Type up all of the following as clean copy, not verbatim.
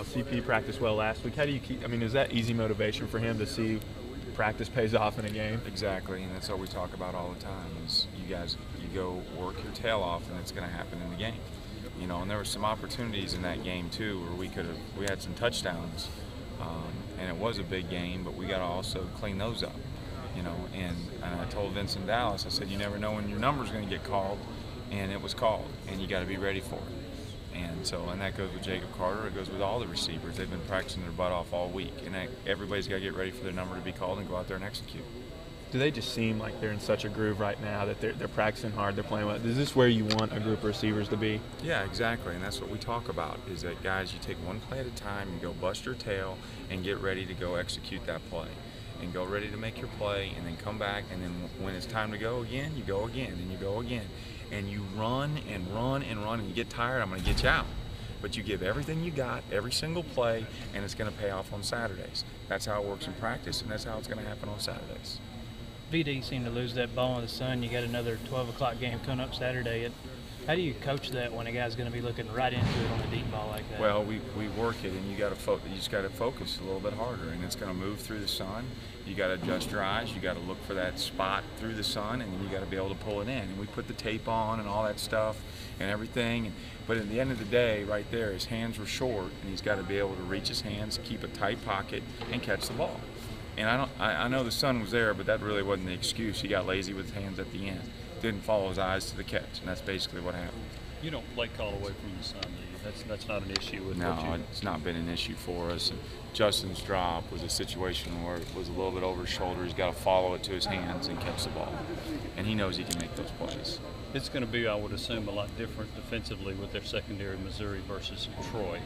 CP practiced well last week. How do you keep? I mean, is that easy motivation for him to see practice pays off in a game? Exactly, and that's what we talk about all the time. Is you go work your tail off, and it's going to happen in the game. You know, and there were some opportunities in that game too where we had some touchdowns, and it was a big game, but we got to also clean those up. You know, and I told Vince in Dallas, I said, you never know when your number's going to get called, and it was called, and you got to be ready for it. And that goes with Jacob Carter. It goes with all the receivers. They've been practicing their butt off all week, and everybody's got to get ready for their number to be called and go out there and execute. Do they just seem like they're in such a groove right now that they're practicing hard, they're playing well? Is this where you want a group of receivers to be? Yeah, exactly, and that's what we talk about, is that, guys, you take one play at a time, you go bust your tail, and get ready to go execute that play. And go ready to make your play, and then come back, and then when it's time to go again, you go again, and you go again. And you run and run and run, and you get tired, I'm going to get you out. But you give everything you got, every single play, and it's going to pay off on Saturdays. That's how it works in practice, and that's how it's going to happen on Saturdays. VD seemed to lose that ball in the sun. You got another 12 o'clock game coming up Saturday. How do you coach that when a guy's going to be looking right into it on a deep ball like that? Well, we work it, and you just got to focus a little bit harder, and it's going to move through the sun. You got to adjust your eyes. You got to look for that spot through the sun, and then you got to be able to pull it in. And we put the tape on and all that stuff and everything. But at the end of the day, right there, his hands were short, and he's got to be able to reach his hands, keep a tight pocket, and catch the ball. And I know the sun was there, but that really wasn't the excuse. He got lazy with his hands at the end. Didn't follow his eyes to the catch, and that's basically what happened. You don't play call away from the sun, do you? That's not an issue with No, what you... it's not been an issue for us. And Justin's drop was a situation where it was a little bit over his shoulder. He's got to follow it to his hands and catch the ball. And he knows he can make those plays. It's going to be, I would assume, a lot different defensively with their secondary, Missouri versus Troy,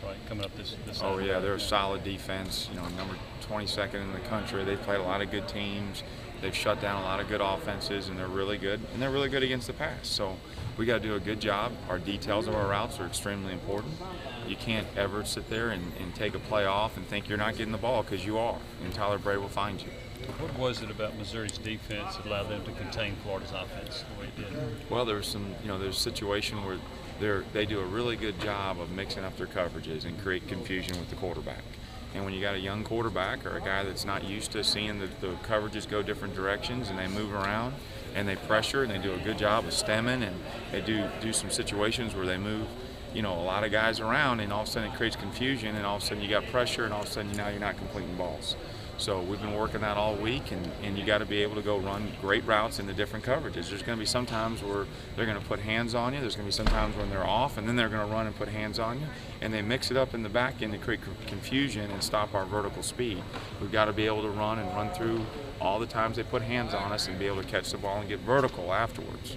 right, coming up this Oh, Saturday. yeah, they're a solid defense. You know, number 22nd in the country. They've played a lot of good teams. They've shut down a lot of good offenses, and they're really good. And they're really good against the pass. So we got to do a good job. Our details of our routes are extremely important. You can't ever sit there and take a play off and think you're not getting the ball, because you are, and Tyler Bray will find you. What was it about Missouri's defense that allowed them to contain Florida's offense the way it did? Well, there's a situation where they do a really good job of mixing up their coverages and create confusion with the quarterback. And when you got a young quarterback or a guy that's not used to seeing the coverages go different directions, and they move around and they pressure, and they do a good job of stemming, and they do some situations where they move, a lot of guys around, and all of a sudden it creates confusion, and all of a sudden you got pressure, and all of a sudden now you're not completing balls. So we've been working that all week, and you got to be able to go run great routes into different coverages. There's going to be some times where they're going to put hands on you. There's going to be some times when they're off, and then they're going to run and put hands on you. And they mix it up in the back end to create confusion and stop our vertical speed. We've got to be able to run through all the times they put hands on us and be able to catch the ball and get vertical afterwards.